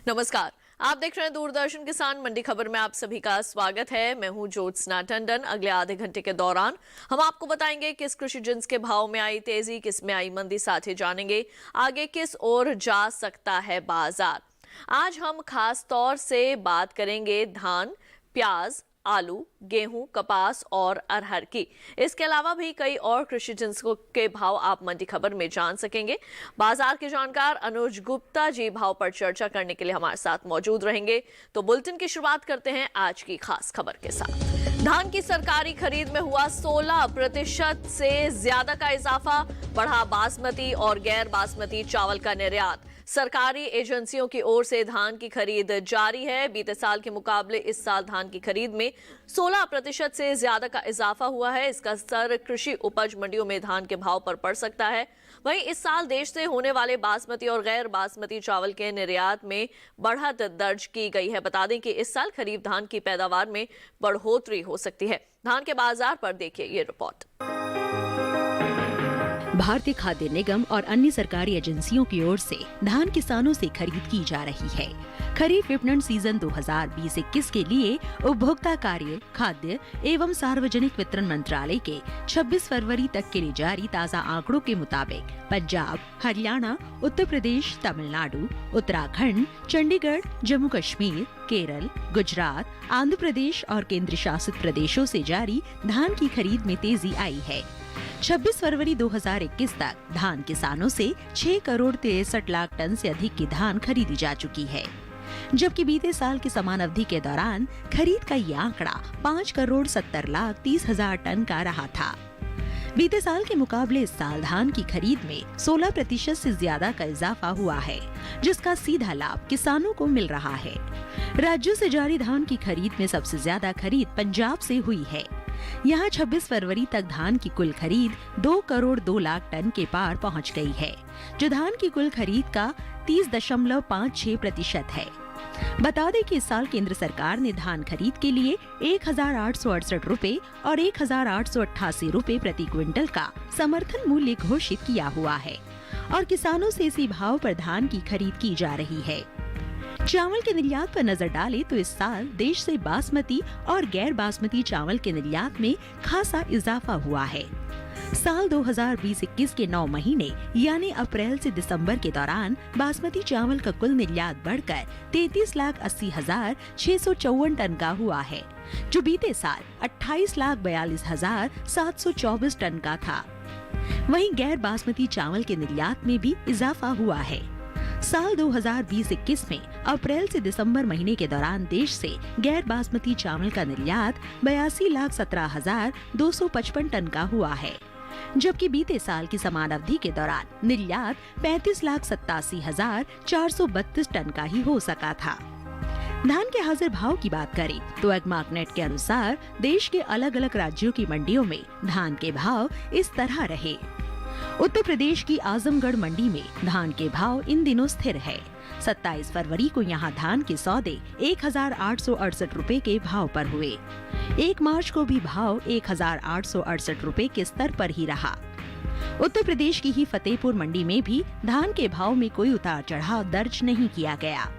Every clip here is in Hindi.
नमस्कार, आप देख रहे हैं दूरदर्शन किसान मंडी खबर में आप सभी का स्वागत है। मैं हूं ज्योत्सना टंडन। अगले आधे घंटे के दौरान हम आपको बताएंगे किस कृषि जिन्स के भाव में आई तेजी, किस में आई मंदी, साथ ही जानेंगे आगे किस ओर जा सकता है बाजार। आज हम खास तौर से बात करेंगे धान, प्याज, आलू, गेहूं, कपास और अरहर की। इसके अलावा भी कई और कृषि जिन्सों के भाव आप मंडी खबर में जान सकेंगे। बाजार के जानकार अनुज गुप्ता जी भाव पर चर्चा करने के लिए हमारे साथ मौजूद रहेंगे। तो बुलेटिन की शुरुआत करते हैं आज की खास खबर के साथ। धान की सरकारी खरीद में हुआ 16% से ज्यादा का इजाफा, बढ़ा बासमती और गैर बासमती चावल का निर्यात। सरकारी एजेंसियों की ओर से धान की खरीद जारी है। बीते साल के मुकाबले इस साल धान की खरीद में 16% से ज्यादा का इजाफा हुआ है। इसका असर कृषि उपज मंडियों में धान के भाव पर पड़ सकता है। वहीं इस साल देश से होने वाले बासमती और गैर बासमती चावल के निर्यात में बढ़त दर्ज की गई है। बता दें कि इस साल खरीफ धान की पैदावार में बढ़ोतरी हो सकती है। धान के बाजार पर देखिए ये रिपोर्ट। भारतीय खाद्य निगम और अन्य सरकारी एजेंसियों की ओर से धान किसानों से खरीद की जा रही है। खरीफ विपणन सीजन 2020-21 के लिए उपभोक्ता कार्य, खाद्य एवं सार्वजनिक वितरण मंत्रालय के 26 फरवरी तक के लिए जारी ताज़ा आंकड़ों के मुताबिक पंजाब, हरियाणा, उत्तर प्रदेश, तमिलनाडु, उत्तराखंड, चंडीगढ़, जम्मू कश्मीर, केरल, गुजरात, आंध्र प्रदेश और केंद्र शासित प्रदेशों से जारी धान की खरीद में तेजी आई है। 26 फरवरी 2021 तक धान किसानों से 6 करोड़ 63 लाख टन से अधिक की धान खरीदी जा चुकी है, जबकि बीते साल की समान अवधि के दौरान खरीद का ये आंकड़ा 5 करोड़ 70 लाख 30 हजार टन का रहा था। बीते साल के मुकाबले इस साल धान की खरीद में 16% से ज्यादा का इजाफा हुआ है, जिसका सीधा लाभ किसानों को मिल रहा है। राज्यों से जारी धान की खरीद में सबसे ज्यादा खरीद पंजाब से हुई है। यहाँ 26 फरवरी तक धान की कुल खरीद 2 करोड़ 2 लाख टन के पार पहुँच गई है, जो धान की कुल खरीद का 30.56% है। बता दें कि इस साल केंद्र सरकार ने धान खरीद के लिए 1,868 रुपए और 1,888 रुपए प्रति क्विंटल का समर्थन मूल्य घोषित किया हुआ है और किसानों से इसी भाव पर धान की खरीद की जा रही है। चावल के निर्यात पर नजर डालें तो इस साल देश से बासमती और गैर बासमती चावल के निर्यात में खासा इजाफा हुआ है। साल 2020-21 के 9 महीने यानी अप्रैल से दिसंबर के दौरान बासमती चावल का कुल निर्यात बढ़कर 33,80,654 टन का हुआ है, जो बीते साल 28,42,724 टन का था। वहीं गैर बासमती चावल के निर्यात में भी इजाफा हुआ है। साल 2020-21 में अप्रैल से दिसंबर महीने के दौरान देश से गैर बासमती चावल का निर्यात 82,17,255 टन का हुआ है, जबकि बीते साल की समान अवधि के दौरान निर्यात 35,87,432 टन का ही हो सका था। धान के हाजिर भाव की बात करें तो एग्मार्कनेट के अनुसार देश के अलग अलग राज्यों की मंडियों में धान के भाव इस तरह रहे। उत्तर प्रदेश की आजमगढ़ मंडी में धान के भाव इन दिनों स्थिर है। 27 फरवरी को यहां धान के सौदे 1,868 रुपए के भाव पर हुए। 1 मार्च को भी भाव 1,868 रुपए के स्तर पर ही रहा। उत्तर प्रदेश की ही फतेहपुर मंडी में भी धान के भाव में कोई उतार चढ़ाव दर्ज नहीं किया गया।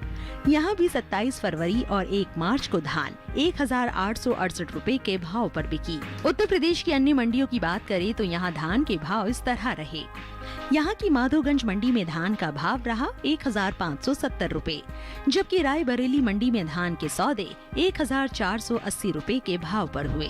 यहाँ भी 27 फरवरी और 1 मार्च को धान 1,868 रुपए के भाव पर बिकी। उत्तर प्रदेश की अन्य मंडियों की बात करें तो यहाँ धान के भाव इस तरह रहे। यहाँ की माधोगंज मंडी में धान का भाव रहा 1,570 रुपए, जबकि रायबरेली मंडी में धान के सौदे 1,480 रुपए के भाव पर हुए।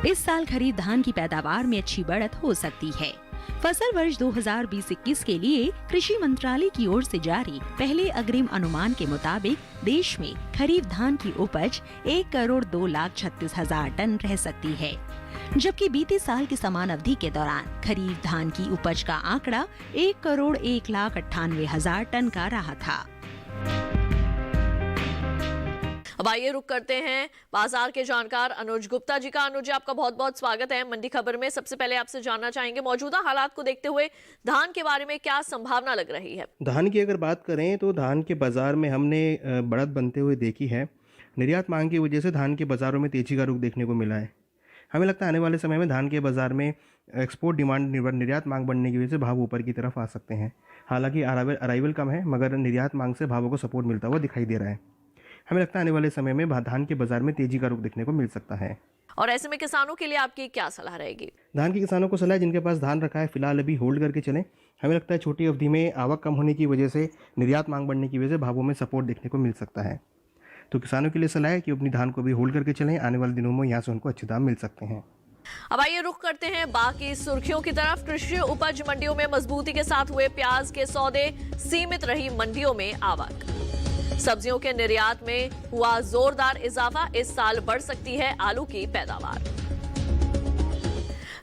इस साल खरीफ धान की पैदावार में अच्छी बढ़त हो सकती है। फसल वर्ष 2020-21 के लिए कृषि मंत्रालय की ओर से जारी पहले अग्रिम अनुमान के मुताबिक देश में खरीफ धान की उपज 1 करोड़ 2 लाख 36 हजार टन रह सकती है, जबकि बीते साल की समान अवधि के दौरान खरीफ धान की उपज का आंकड़ा 1 करोड़ 1 लाख 98 हजार टन का रहा था। अब आइए रुक करते हैं बाजार के जानकार अनुज गुप्ता जी का। अनुज जी, आपका बहुत बहुत स्वागत है मंडी खबर में। सबसे पहले आपसे जानना चाहेंगे मौजूदा हालात को देखते हुए धान के बारे में क्या संभावना लग रही है? धान की अगर बात करें तो धान के बाजार में हमने बढ़त बनते हुए देखी है। निर्यात मांग की वजह से धान के बाजारों में तेजी का रुख देखने को मिला है। हमें लगता है आने वाले समय में धान के बाजार में एक्सपोर्ट डिमांड निर्यात मांग बढ़ने की वजह से भाव ऊपर की तरफ आ सकते हैं। हालांकि अराइवल कम है, मगर निर्यात मांग से भावों को सपोर्ट मिलता हुआ दिखाई दे रहा है। हमें लगता है आने वाले समय में धान के बाजार में तेजी का रुख देखने को मिल सकता है। और ऐसे में किसानों के लिए आपकी क्या सलाह रहेगी? धान के किसानों को सलाह है, जिनके पास धान रखा है फिलहाल अभी होल्ड करके चलें। हमें लगता है छोटी अवधि में आवक कम होने की वजह से, निर्यात मांग बढ़ने की वजह से भावों में सपोर्ट देखने को मिल सकता है। तो किसानों के लिए सलाह है कि अपनी धान को भी होल्ड करके चलें, आने वाले दिनों में यहाँ से उनको अच्छे दाम मिल सकते हैं। अब आइए रुख करते हैं बाकी सुर्खियों की तरफ। कृषि उपज मंडियों में मजबूती के साथ हुए प्याज के सौदे, सीमित रही मंडियों में आवक। सब्जियों के निर्यात में हुआ जोरदार इजाफा, इस साल बढ़ सकती है आलू की पैदावार।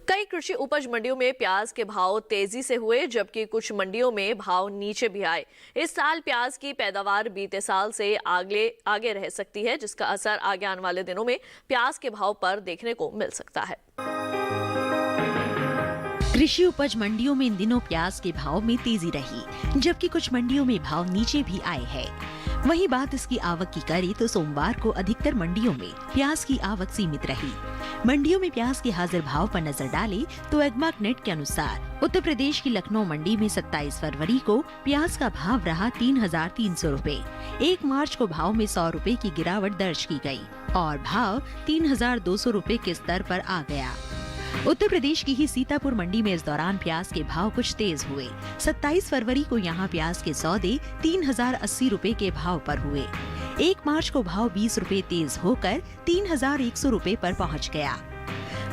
कई कृषि उपज मंडियों में प्याज के भाव तेजी से हुए, जबकि कुछ मंडियों में भाव नीचे भी आए। इस साल प्याज की पैदावार बीते साल से आगे रह सकती है, जिसका असर आगे आने वाले दिनों में प्याज के भाव पर देखने को मिल सकता है। कृषि उपज मंडियों में इन दिनों प्याज के भाव में तेजी रही, जबकि कुछ मंडियों में भाव नीचे भी आए हैं। वहीं बात इसकी आवक की करें तो सोमवार को अधिकतर मंडियों में प्याज की आवक सीमित रही। मंडियों में प्याज के हाजिर भाव पर नजर डालें तो एग्मार्कनेट के अनुसार उत्तर प्रदेश की लखनऊ मंडी में 27 फरवरी को प्याज का भाव रहा 3,300 रूपए। 1 मार्च को भाव में 100 रूपए की गिरावट दर्ज की गई और भाव 3,200 रूपए के स्तर पर आ गया। उत्तर प्रदेश की ही सीतापुर मंडी में इस दौरान प्याज के भाव कुछ तेज हुए। 27 फरवरी को यहाँ प्याज के सौदे 3,080 रूपए के भाव पर हुए। 1 मार्च को भाव 20 रूपए तेज होकर 3,100 रूपए पर पहुँच गया।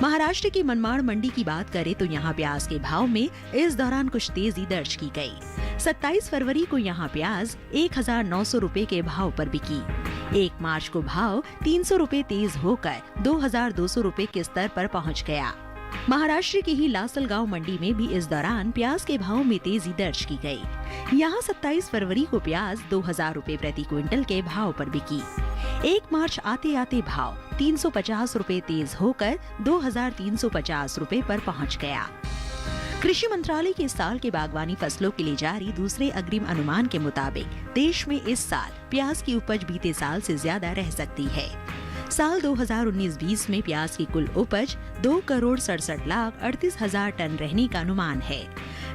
महाराष्ट्र की मनमाड़ मंडी की बात करें तो यहाँ प्याज के भाव में इस दौरान कुछ तेजी दर्ज की गई। 27 फरवरी को यहाँ प्याज 1,900 रूपए के भाव पर बिकी। 1 मार्च को भाव 300 रूपए तेज होकर 2,200 रूपए के स्तर पर पहुँच गया। महाराष्ट्र की ही लासलगांव मंडी में भी इस दौरान प्याज के भाव में तेजी दर्ज की गई। यहाँ 27 फरवरी को प्याज 2,000 रूपए प्रति क्विंटल के भाव पर बिकी। 1 मार्च आते आते भाव 350 रूपए तेज होकर 2,350 रूपए पर पहुँच गया। कृषि मंत्रालय के इस साल के बागवानी फसलों के लिए जारी दूसरे अग्रिम अनुमान के मुताबिक देश में इस साल प्याज की उपज बीते साल से ज्यादा रह सकती है। साल 2019-20 में प्याज की कुल उपज 2,67,38,000 टन रहने का अनुमान है,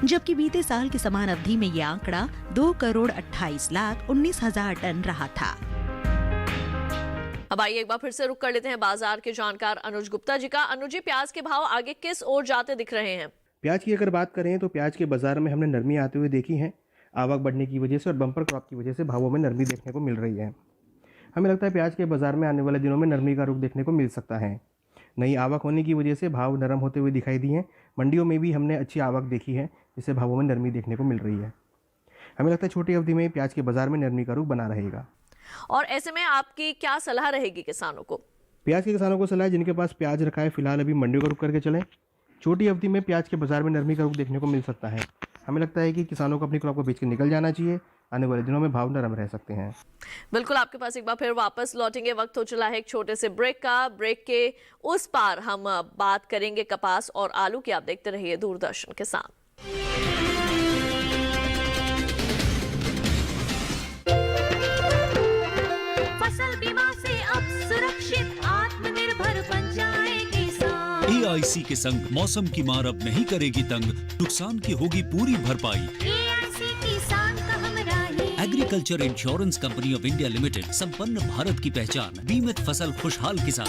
जबकि बीते साल के समान अवधि में ये आंकड़ा 2,28,19,000 टन रहा था। अब आइए एक बार फिर से रुक कर लेते हैं बाजार के जानकार अनुज गुप्ता जी का। अनुज जी, प्याज के भाव आगे किस ओर जाते दिख रहे हैं? प्याज की अगर बात करें तो प्याज के बाजार में हमने नरमी आते हुए देखी है। आवक बढ़ने की वजह से और बम्पर क्रॉप की वजह से भावों में नरमी देखने को मिल रही है। हमें लगता है प्याज के बाजार में आने वाले दिनों में नरमी का रुख देखने को मिल सकता है। नई आवक होने की वजह से भाव नरम होते हुए दिखाई दिए हैं। मंडियों में भी हमने अच्छी आवक देखी है, जिससे भावों में नरमी देखने को मिल रही है। हमें लगता है छोटी अवधि में प्याज के बाजार में नरमी का रुख बना रहेगा। और ऐसे में आपकी क्या सलाह रहेगी किसानों को? प्याज के किसानों को सलाह है, जिनके पास प्याज रखा है फिलहाल अभी मंडियों का रुख करके चलें। छोटी अवधि में प्याज के बाजार में नरमी का रुख देखने को मिल सकता है। हमें लगता है कि किसानों को अपनी क्रॉप को बेच के निकल जाना चाहिए। आने वाले दिनों में भाव नरम रह सकते हैं। बिल्कुल, आपके पास एक बार फिर वापस लौटेंगे। वक्त हो चला है एक छोटे से ब्रेक का। ब्रेक के उस पार हम बात करेंगे कपास और आलू की। आप देखते रहिए दूरदर्शन के साथ। फसल बीमा से अब सुरक्षित आत्मनिर्भर बन जाए किसान। AIC के संग मौसम की मार अब नहीं करेगी तंग, नुकसान की होगी पूरी भरपाई। AIC किसान का हमराही। Agriculture insurance company of India limited, संपन्न भारत की पहचान, बीमित फसल खुशहाल किसान।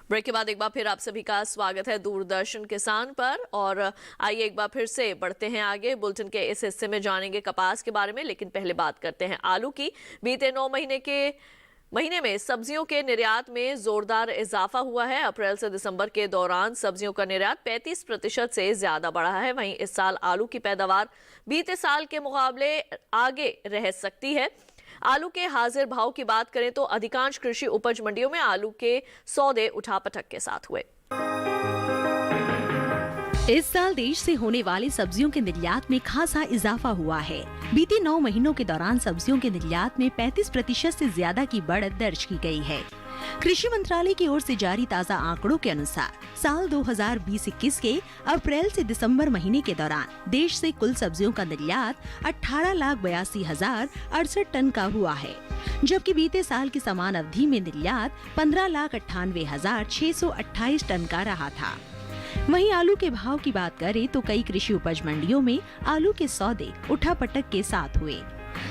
ब्रेक के बाद एक बार फिर आप सभी का स्वागत है दूरदर्शन किसान पर। और आइए एक बार फिर से बढ़ते हैं आगे। बुलेटिन के इस हिस्से में जानेंगे कपास के बारे में, लेकिन पहले बात करते हैं आलू की। बीते 9 महीने में सब्जियों के निर्यात में जोरदार इजाफा हुआ है। अप्रैल से दिसंबर के दौरान सब्जियों का निर्यात 35% से ज्यादा बढ़ा है। वहीं इस साल आलू की पैदावार बीते साल के मुकाबले आगे रह सकती है। आलू के हाजिर भाव की बात करें तो अधिकांश कृषि उपज मंडियों में आलू के सौदे उठापटक के साथ हुए। इस साल देश से होने वाली सब्जियों के निर्यात में खासा इजाफा हुआ है। बीते 9 महीनों के दौरान सब्जियों के निर्यात में 35% से ज्यादा की बढ़त दर्ज की गई है। कृषि मंत्रालय की ओर से जारी ताज़ा आंकड़ों के अनुसार साल 2020-21 के अप्रैल से दिसंबर महीने के दौरान देश से कुल सब्जियों का निर्यात 18,82,068 टन का हुआ है, जबकि बीते साल की समान अवधि में निर्यात 15,98,628 टन का रहा था। वहीं आलू के भाव की बात करें तो कई कृषि उपज मंडियों में आलू के सौदे उठापटक के साथ हुए।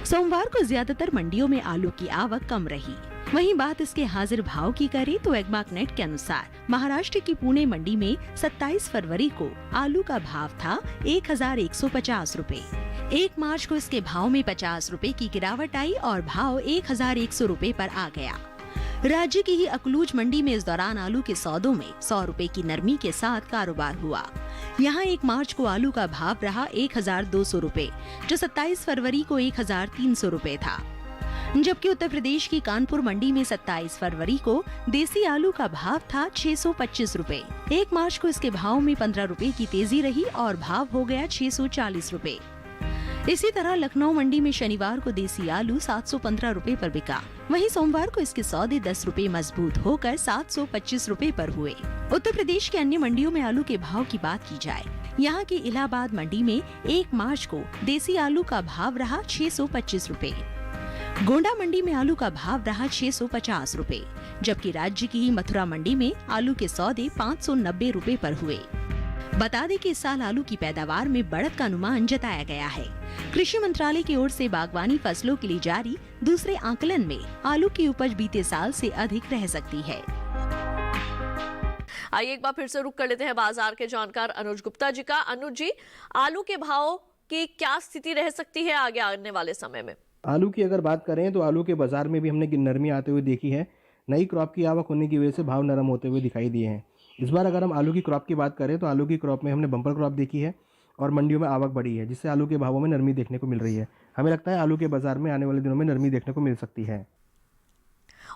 सोमवार को ज्यादातर मंडियों में आलू की आवक कम रही। वहीं बात इसके हाजिर भाव की करें तो एग्मार्कनेट के अनुसार महाराष्ट्र की पुणे मंडी में 27 फरवरी को आलू का भाव था 1150 रुपए। 1 मार्च को इसके भाव में 50 रुपए की गिरावट आई और भाव 1100 रुपए पर आ गया। राज्य की ही अकलूज मंडी में इस दौरान आलू के सौदों में 100 रुपए की नरमी के साथ कारोबार हुआ। यहाँ 1 मार्च को आलू का भाव रहा 1200 रुपए, जो 27 फरवरी को 1300 रुपए था। जबकि उत्तर प्रदेश की कानपुर मंडी में 27 फरवरी को देसी आलू का भाव था 625 रुपए। 1 मार्च को इसके भाव में 15 रुपए की तेजी रही और भाव हो गया 640 रुपए। इसी तरह लखनऊ मंडी में शनिवार को देसी आलू 715 रुपए पर बिका। वहीं सोमवार को इसके सौदे 10 रुपए मजबूत होकर 725 रुपए पर हुए। उत्तर प्रदेश के अन्य मंडियों में आलू के भाव की बात की जाए, यहाँ की इलाहाबाद मंडी में 1 मार्च को देसी आलू का भाव रहा 625 रुपए। गोंडा मंडी में आलू का भाव रहा 650 रुपए, जबकि राज्य की ही मथुरा मंडी में आलू के सौदे 590 रुपए पर हुए। बता दें कि इस साल आलू की पैदावार में बढ़त का अनुमान जताया गया है। कृषि मंत्रालय की ओर से बागवानी फसलों के लिए जारी दूसरे आकलन में आलू की उपज बीते साल से अधिक रह सकती है। आइए एक बार फिर से रुक कर लेते हैं बाजार के जानकार अनुज गुप्ता जी का। अनुज जी, आलू के भाव की क्या स्थिति रह सकती है आगे आने वाले समय में? आलू की अगर बात करें तो आलू के बाजार में भी हमने नरमी आते हुए देखी है। नई क्रॉप की आवक होने की वजह से भाव नरम होते हुए दिखाई दिए हैं। इस बार अगर हम आलू की क्रॉप की बात करें तो आलू की क्रॉप में हमने बम्पर क्रॉप देखी है और मंडियों में आवक बढ़ी है, जिससे आलू के भावों में नरमी देखने को मिल रही है। हमें लगता है आलू के बाजार में आने वाले दिनों में नरमी देखने को मिल सकती है।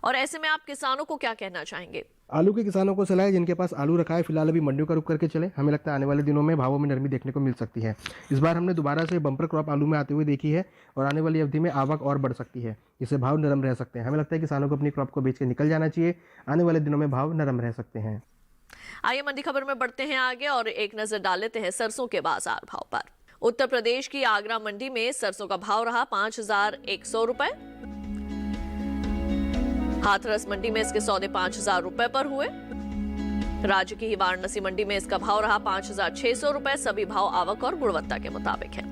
और ऐसे में आप किसानों को क्या कहना चाहेंगे? आलू के किसानों को सलाह है, जिनके पास आलू रखा है फिलहाल अभी मंडियों का रुख करके चले। हमें लगता है आने वाले दिनों में भावों में नरमी देखने को मिल सकती है। इस बार हमने दोबारा से बम्पर क्रॉप आलू में आते हुए देखी है और आने वाली अवधि में आवक और बढ़ सकती है, जिससे भाव नरम रह सकते हैं। हमें लगता है किसानों को अपनी क्रॉप को बेच के निकल जाना चाहिए। आने वाले दिनों में भाव नरम रह सकते हैं। आइए मंडी खबर में बढ़ते हैं आगे और एक नजर डाल लेते हैं सरसों के बाजार भाव पर। उत्तर प्रदेश की आगरा मंडी में सरसों का भाव रहा 5100 रुपए। हाथरस मंडी में इसके सौदे 5000 रुपए पर हुए। राज्य की ही वाराणसी मंडी में इसका भाव रहा 5600 रुपए। सभी भाव आवक और गुणवत्ता के मुताबिक है।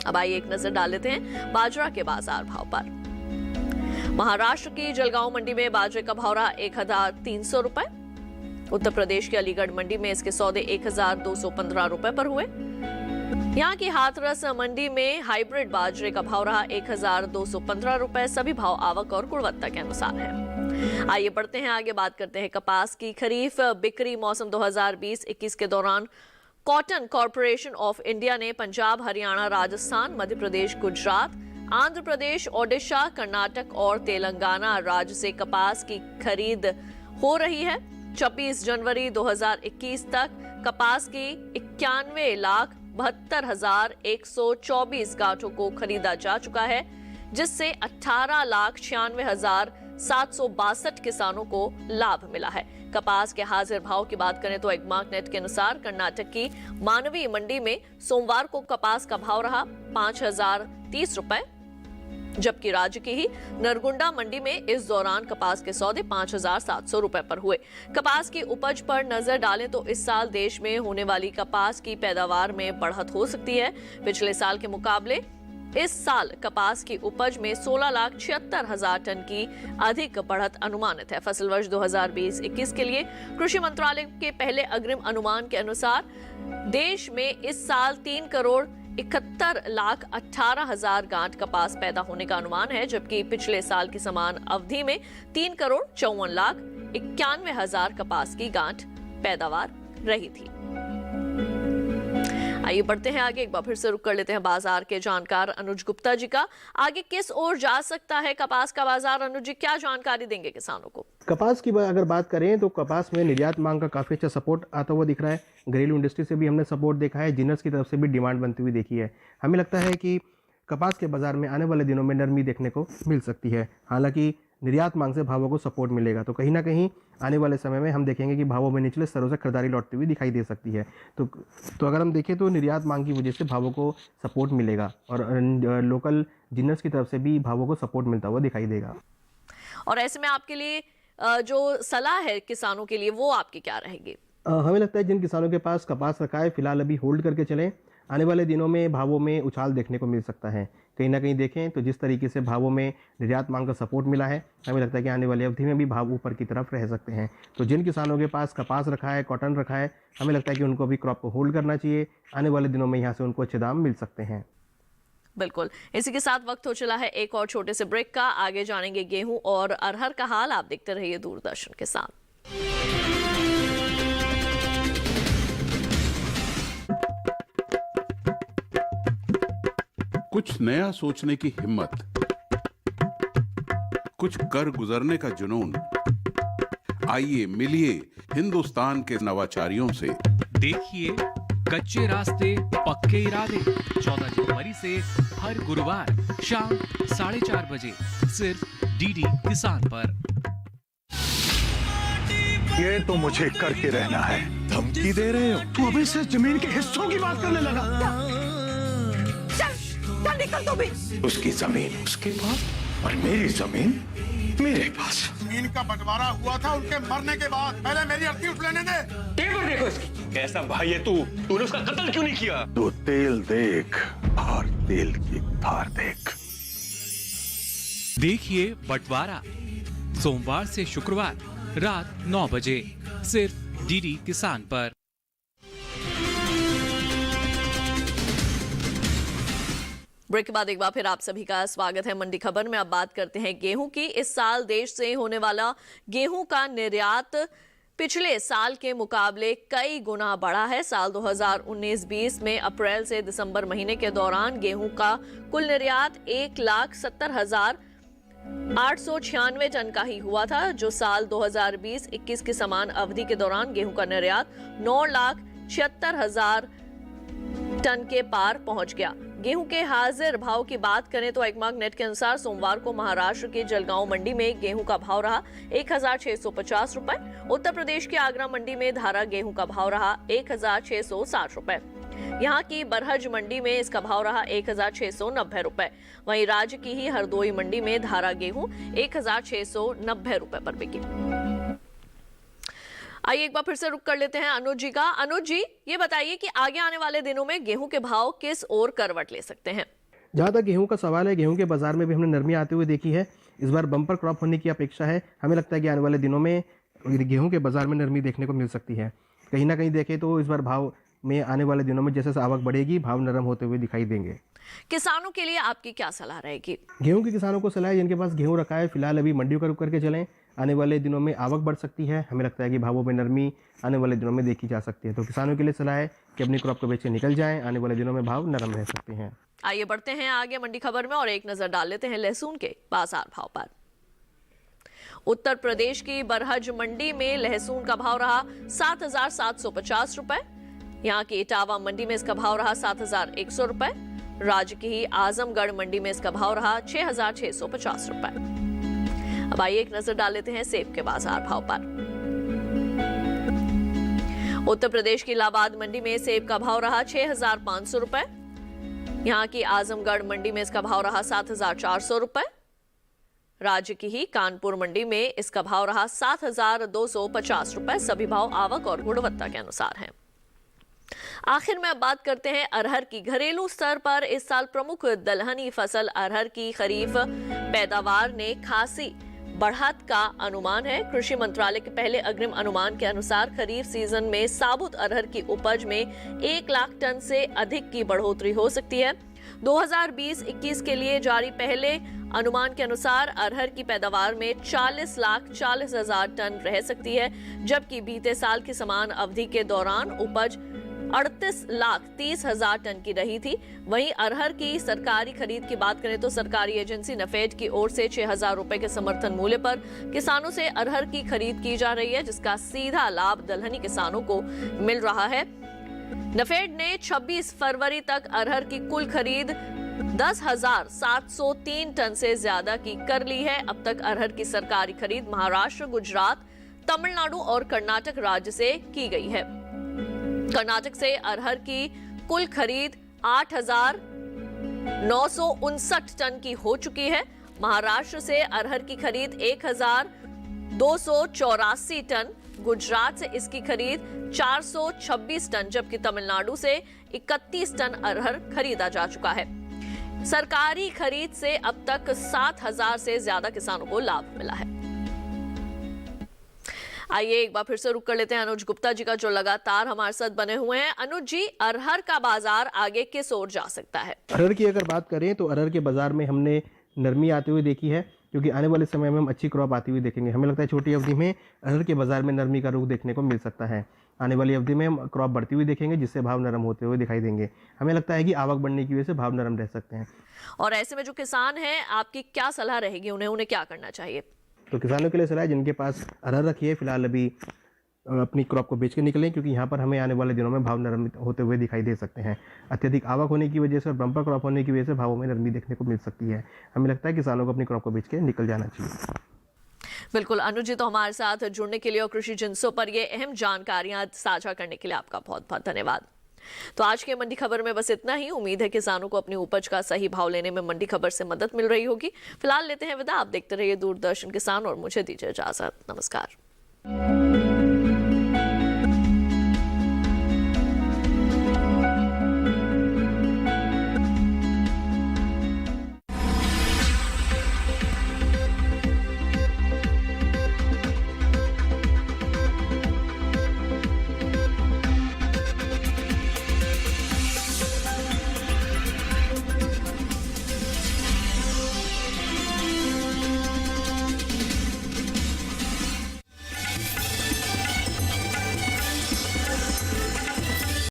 अब आइए एक नजर डाल लेते हैं बाजरा के बाजार भाव पर। महाराष्ट्र की जलगांव मंडी में बाजरे का भाव रहा 1300 रुपए। उत्तर प्रदेश की अलीगढ़ मंडी में इसके सौदे 1215 रुपए पर हुए। यहाँ की हाथरस मंडी में हाइब्रिड बाजरे का भाव रहा 1215 रुपए। सभी भाव आवक और गुणवत्ता के अनुसार है। आइए बढ़ते हैं आगे, बात करते हैं कपास की। खरीफ बिक्री मौसम 2020-21 के दौरान कॉटन कॉरपोरेशन ऑफ इंडिया ने पंजाब, हरियाणा, राजस्थान, मध्य प्रदेश, गुजरात, आंध्र प्रदेश, ओडिशा, कर्नाटक और तेलंगाना राज्य से कपास की खरीद हो रही है। 26 जनवरी 2021 तक कपास की 91,72,124 गांठों को खरीदा जा चुका है, जिससे 18,96,762 किसानों को लाभ मिला है। कपास के हाजिर भाव की बात करें तो एग्मार्कनेट के अनुसार कर्नाटक की मानवी मंडी में सोमवार को कपास का भाव रहा 5,030 रुपए, जबकि राज्य की ही नरगुंडा मंडी में इस दौरान कपास के सौदे 5,700 रुपए पर हुए। कपास की उपज पर नजर डालें तो इस साल देश में होने वाली कपास की पैदावार में बढ़त हो सकती है। पिछले साल के मुकाबले इस साल कपास की उपज में 16,76,000 टन की अधिक बढ़त अनुमानित है। फसल वर्ष 2020-21 के लिए कृषि मंत्रालय के पहले अग्रिम अनुमान के अनुसार देश में इस साल 3,71,18,000 गांठ कपास पैदा होने का अनुमान है, जबकि पिछले साल की समान अवधि में 3,54,91,000 कपास की गांठ पैदावार रही थी। आइए बढ़ते हैं आगे, एक बार फिर से रुक कर लेते हैं बाजार के जानकार अनुज गुप्ता जी का। आगे किस ओर जा सकता है कपास का बाजार? अनुज जी, क्या जानकारी देंगे किसानों को? कपास की अगर बात करें तो कपास में निर्यात मांग का काफ़ी अच्छा सपोर्ट आता हुआ दिख रहा है। घरेलू इंडस्ट्री से भी हमने सपोर्ट देखा है, जिनर्स की तरफ से भी डिमांड बनती हुई देखी है। हमें लगता है कि कपास के बाजार में आने वाले दिनों में नरमी देखने को मिल सकती है। हालांकि निर्यात मांग से भावों को सपोर्ट मिलेगा, तो कहीं ना कहीं आने वाले समय में हम देखेंगे कि भावों में निचले स्तरों से खरीदारी लौटती हुई दिखाई दे सकती है। तो अगर हम देखें तो निर्यात मांग की वजह से भावों को सपोर्ट मिलेगा और लोकल जिनर्स की तरफ से भी भावों को सपोर्ट मिलता हुआ दिखाई देगा। और ऐसे में आपके लिए जो सलाह है किसानों के लिए, वो आपकी क्या रहेगी? हमें लगता है जिन किसानों के पास कपास रखा है फिलहाल अभी होल्ड करके चलें। आने वाले दिनों में भावों में उछाल देखने को मिल सकता है। कहीं ना कहीं देखें तो जिस तरीके से भावों में निर्यात मांग का सपोर्ट मिला है, हमें लगता है कि आने वाली अवधि में भी भाव ऊपर की तरफ रह सकते हैं। तो जिन किसानों के पास कपास रखा है, कॉटन रखा है, हमें लगता है कि उनको भी क्रॉप को होल्ड करना चाहिए। आने वाले दिनों में यहाँ से उनको अच्छे दाम मिल सकते हैं। बिल्कुल, इसी के साथ वक्त हो चला है एक और छोटे से ब्रेक का। आगे जानेंगे गेहूं और अरहर का हाल। आप देखते रहिए दूरदर्शन के साथ। कुछ नया सोचने की हिम्मत, कुछ कर गुजरने का जुनून। आइए मिलिए हिंदुस्तान के नवाचारियों से। देखिए कच्चे रास्ते पक्के इरादे 14 जनवरी से हर गुरुवार शाम 4:30 बजे सिर्फ डीडी किसान पर। ये तो मुझे करके रहना है। धमकी दे रहे हो? तू अभी से जमीन के हिस्सों की बात करने लगा। चल निकल तू भी। उसकी जमीन उसके पास और मेरी जमीन मेरे पास। जमीन का बंटवारा हुआ था उनके मरने के बाद। पहले मेरी अर्थी उठ लेने दे। देखो इसकी कैसा भाई है तू। तूने उसका कत्ल क्यों नहीं किया? तू तेल देख और तेल की धार देख। देखिए बंटवारा सोमवार से शुक्रवार रात 9 बजे सिर्फ डीडी किसान पर। ब्रेक के बाद एक बार फिर आप सभी का स्वागत है मंडी खबर में। अब बात करते हैं गेहूं की। इस साल देश से होने वाला गेहूं का निर्यात पिछले साल के मुकाबले कई गुना बढ़ा है। साल 2019-20 में अप्रैल से दिसंबर महीने के दौरान गेहूं का कुल निर्यात 1,70,896 टन का ही हुआ था, जो साल 2020-21 की समान अवधि के दौरान गेहूं का निर्यात 9,76,000 टन के पार पहुंच गया। गेहूं के हाजिर भाव की बात करें तो एकमार्क नेट के अनुसार सोमवार को महाराष्ट्र के जलगांव मंडी में गेहूं का भाव रहा 1,650 रुपए। उत्तर प्रदेश की आगरा मंडी में धारा गेहूं का भाव रहा 1,660 रुपए। यहाँ की बरहज मंडी में इसका भाव रहा 1,690 रुपए। वहीं राज्य की ही हरदोई मंडी में धारा गेहूं 1,690 रुपए पर बिकी। आइए एक बार फिर से रुक कर लेते हैं अनुज जी का। अनुज जी, ये बताइए कि आगे आने वाले दिनों में गेहूं के भाव किस ओर करवट ले सकते हैं? जहाँ तक गेहूं का सवाल है, गेहूं के बाजार में भी हमने नरमी आते हुए देखी है। इस बार बम्पर क्रॉप होने की अपेक्षा है। हमें लगता है कि आने वाले दिनों में गेहूं के बाजार में नरमी देखने को मिल सकती है। कहीं ना कहीं देखें तो इस बार भाव में आने वाले दिनों में जैसे आवक बढ़ेगी, भाव नरम होते हुए दिखाई देंगे। किसानों के लिए आपकी क्या सलाह रहेगी? गेहूं के किसानों को सलाह है जिनके पास गेहूं रखा है फिलहाल अभी मंडियों का रुख करके चलें। आने वाले दिनों में आवक बढ़ सकती है। हमें लगता है कि भावों में नरमी आने वाले दिनों में देखी जा सकती है। तो किसानों के लिए सलाह है कि अपनी क्रॉप को बेच के निकल जाएं। आने वाले दिनों में भाव नरम रह सकते हैं। आइए बढ़ते हैं आगे मंडी खबर में और एक नजर डाल लेते हैं लहसुन के बाजार भाव पर। उत्तर प्रदेश की बरहज मंडी में लहसुन का भाव रहा 7,750 रुपए। यहाँ की इटावा मंडी में इसका भाव रहा 7,100 रुपए। राज्य की ही आजमगढ़ मंडी में इसका भाव रहा 6,650 रुपए। अब आइए एक नजर डाल लेते हैं सेब के बाजार भाव पर। उत्तर प्रदेश की इलाहाबाद मंडी में सेब का भाव रहा 6,500 रुपए। यहाँ की आजमगढ़ मंडी में इसका भाव रहा 7,400 रुपए। राज्य की ही कानपुर मंडी में इसका भाव रहा 7,250 रुपए। सभी भाव आवक और गुणवत्ता के अनुसार हैं। आखिर में अब बात करते हैं अरहर की। घरेलू स्तर पर इस साल प्रमुख दलहनी फसल अरहर की खरीफ पैदावार ने खासी बढ़त का अनुमान है। कृषि मंत्रालय के पहले अग्रिम अनुमान के अनुसार खरीफ सीजन में साबुत अरहर की उपज में 1 लाख टन से अधिक की बढ़ोतरी हो सकती है। 2020-21 के लिए जारी पहले अनुमान के अनुसार अरहर की पैदावार में 40,40,000 टन रह सकती है, जबकि बीते साल की समान अवधि के दौरान उपज 38,30,000 टन की रही थी। वहीं अरहर की सरकारी खरीद की बात करें तो सरकारी एजेंसी नफेड की ओर से 6,000 रुपए के समर्थन मूल्य पर किसानों से अरहर की खरीद की जा रही है, जिसका सीधा लाभ दलहनी किसानों को मिल रहा है। नफेड ने 26 फरवरी तक अरहर की कुल खरीद 10,703 टन से ज्यादा की कर ली है। अब तक अरहर की सरकारी खरीद महाराष्ट्र, गुजरात, तमिलनाडु और कर्नाटक राज्य से की गई है। कर्नाटक से अरहर की कुल खरीद 8,959 टन की हो चुकी है। महाराष्ट्र से अरहर की खरीद 1,284 टन, गुजरात से इसकी खरीद 426 टन, जबकि तमिलनाडु से 31 टन अरहर खरीदा जा चुका है। सरकारी खरीद से अब तक 7,000 से ज्यादा किसानों को लाभ मिला है। आइए एक बार फिर से रुक कर लेते हैं अनुज गुप्ता जी का, जो लगातार हमारे साथ बने हुए हैं। अनुज जी, अरहर का बाजार आगे किस ओर जा सकता है? अरहर की अगर बात करें तो अरहर के बाजार में हमने नरमी आते हुए देखी है, क्योंकि आने वाले समय में हम अच्छी क्रॉप आती हुई देखेंगे। हमें लगता है छोटी अवधि में अरहर के बाजार में नरमी का रुख देखने को मिल सकता है। आने वाली अवधि में हम क्रॉप बढ़ती हुई देखेंगे, जिससे भाव नरम होते हुए दिखाई देंगे। हमें लगता है कि आवक बढ़ने की वजह से भाव नरम रह सकते हैं। और ऐसे में जो किसान हैं, आपकी क्या सलाह रहेगी उन्हें क्या करना चाहिए? तो किसानों के लिए सलाह है, जिनके पास अरहर रखी है फिलहाल अभी अपनी क्रॉप को बेच के निकलें, क्योंकि यहाँ पर हमें आने वाले दिनों में भाव नरम होते हुए दिखाई दे सकते हैं। अत्यधिक आवक होने की वजह से और बम्पर क्रॉप होने की वजह से भावों में नरमी देखने को मिल सकती है। हमें लगता है किसानों को अपनी क्रॉप को बेच के निकल जाना चाहिए। बिल्कुल अनुज जी, तो हमारे साथ जुड़ने के लिए और कृषि जिन्सों पर ये अहम जानकारियां साझा करने के लिए आपका बहुत बहुत धन्यवाद। तो आज के मंडी खबर में बस इतना ही। उम्मीद है किसानों को अपनी उपज का सही भाव लेने में मंडी खबर से मदद मिल रही होगी। फिलहाल लेते हैं विदा। आप देखते रहिए दूरदर्शन किसान और मुझे दीजिए इजाजत। नमस्कार।